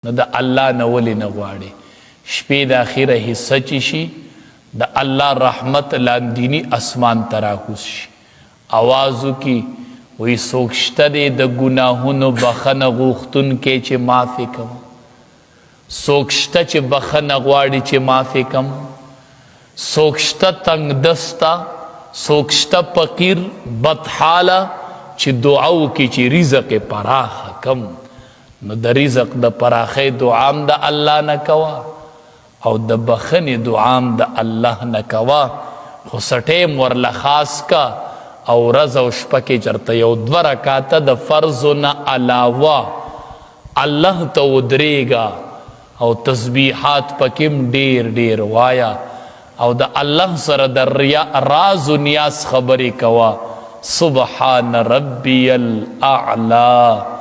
نو د الله نه ولې نه غواړي شپې د اخره حصه چې شي د الله رحمت لاندینی اسمان ته راکوز شي آواز وکړي وایي څوک شته دی د ګناهونو بخښنه غوښتونکی چې معافې کوم څوک شته چې بخښنه غواړي چې معافې کوم څوک شته تنګ دسته څوک شته فقیر بدحاله چې دعا وکړي چې رزق یې پراخه کم نو د رزق د پراخۍ دعام د الله نه کوه او د بخښنې دعام د الله نه کوه خو سټیم ورله خاص کا او ورځ او شپه کې چېرته یو دوه رکاته د فرضو نه علاوه الله ته ودرېږه او تسبیحات پکې ډېر ډېر وایه او د الله سره د راز و نیاز خبرې کوه سبحان ربی الاعلی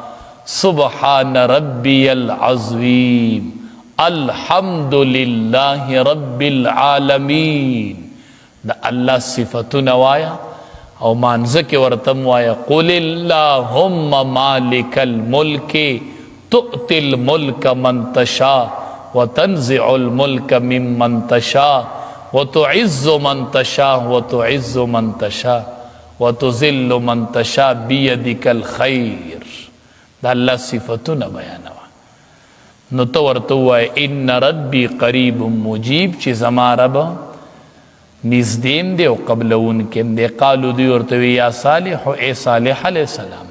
سبحان ربی العظیم الحمد لله رب العالمین د الله صفتونه وایا او مانځه کې ورته وایا قل اللهم مالک الملک تؤتی الملک من تشاء وتنزع الملک ممن تشاء وتعز من تشاء وتعز من تشاء وتذل من تشاء بيدك الخير دا الله صفتونه بیانوه نو ته ورته ووایه ان ربي قریب مجیب چې زما رب نږدې دی او قبلونکی دی قالو دوی ورته وی یا صالح ای صالح علیه السلام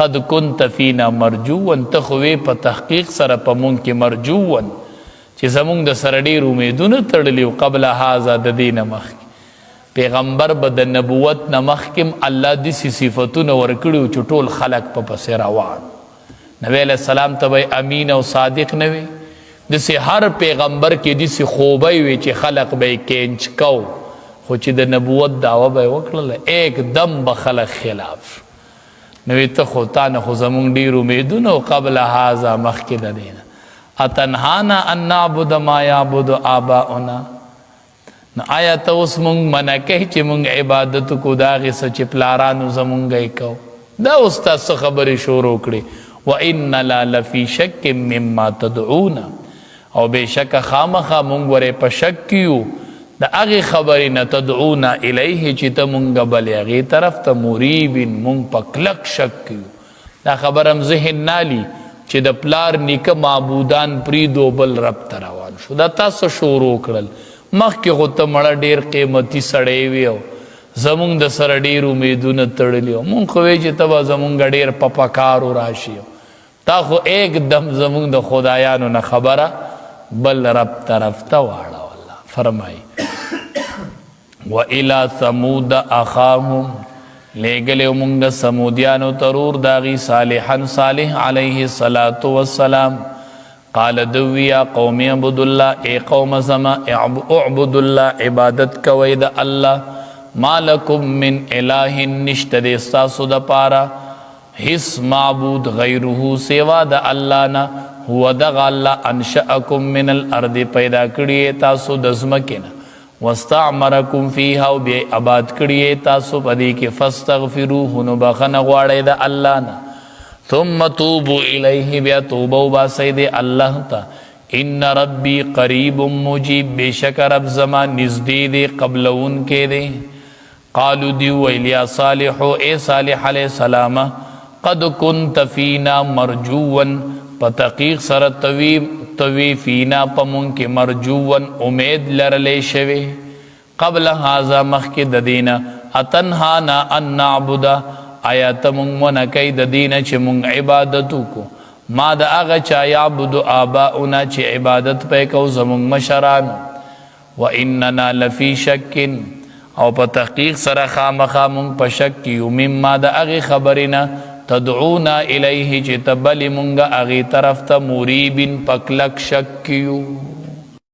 قد كنت فینا مرجوا ته خو وی په تحقیق سره په مونږ کې مرجوا چې زمونږ د سره ډېر امیدونه تړلي و قبل هذا د دې نه مخکې پیغمبر به د نبوت نه مخکې الله داسې صفتونه ورکړي چې ټول خلق په پسې روان نبی علیه السلام ته به امین او صادق نه وي داسې هر پیغمبر کې داسې خوبی وي چې خلق به یې کینچ کو خو چې د نبوت دعوه به یې وکړله ایکدم به خلق خلاف شو نو وی ته خو تا نه خو زمونږ ډېر امیدونه او قبل هذا مخکې د دې نه اتنهانا ان نعبد ما یعبد آباؤنا نو آیا ته اوس مونږ منع کوي چې مونږ عبادت کو د هغې څه چې پلارانو زمونږ یې کو دا اوس تا څه خبرې شروع کړې وإنا لفی شک مما تدعونا او بېشکه خامخا مونږ ورې په شک کې یو د هغې خبرې نه تدعونا الیه چې ته مونږ بلې هغې طرف ته مریبین مونږ په کلک شک کې یو دا خبر هم ذهن نالي چې د پلار نیکه معبودان پریدو بل رب ته روان شو دا تاسو شروع کړل مخکې خو ته مړه ډېر قیمتي سړی وي او زمونږ د سره ډېر امیدونه تړلي او مونږ خو وی چې ته به زمونږ ډېر په پکارو راشي تا خو ایکدم زمونږ د خدایانو نه خبره بل رب طرف ته واړه والله فرمایي وإلى ثمود أخاهم لېږلی مونږ د سمودیانو ترور د هغې صالحا صالح علیه الصلاة والسلام قال دوی یا قوم اعبدوا الله ای قوم زما اعبدوا الله عبادت کوئ د الله ما لکم من اله نشته د ستاسو دپاره هیڅ معبود غیره سوا د الله نه هو دغه الله انشأکم من الارض پیدا کړي تاسو د ځمکې نه واستعمرکم فیها او بیا آباد کړي تاسو په دې کې فاستغفروه نو بخښنه غواړئ د الله نه ثم توبوا الیه بیا توبه وباسئ د الله ته ان ربی قریب مجیب بېشک رب زما نږدې دی قبلونکی دی قالو دی ویل یا صالح ای صالح علیه السلام قد كنت فینا مرجوا په تحقیق سره توی فینا په مونږ کې مرجوا امید لرلی شوی قبل هذا مخکې د دې نه اتنهانا ان نعبد آیا ته مونږ منع کوي د دې نه چې مونږ عبادت وکړو ما د هغه چا یعبد آباؤنا چې عبادت پې کوو زمونږ مشران واننا لفی شک او په تحقیق سره خامخا مونږ په شک کې یو مما د هغې خبرې نه تدعونا الیه چې ته بلې مونږ هغې طرف ته مریبین په کلک شک کې یو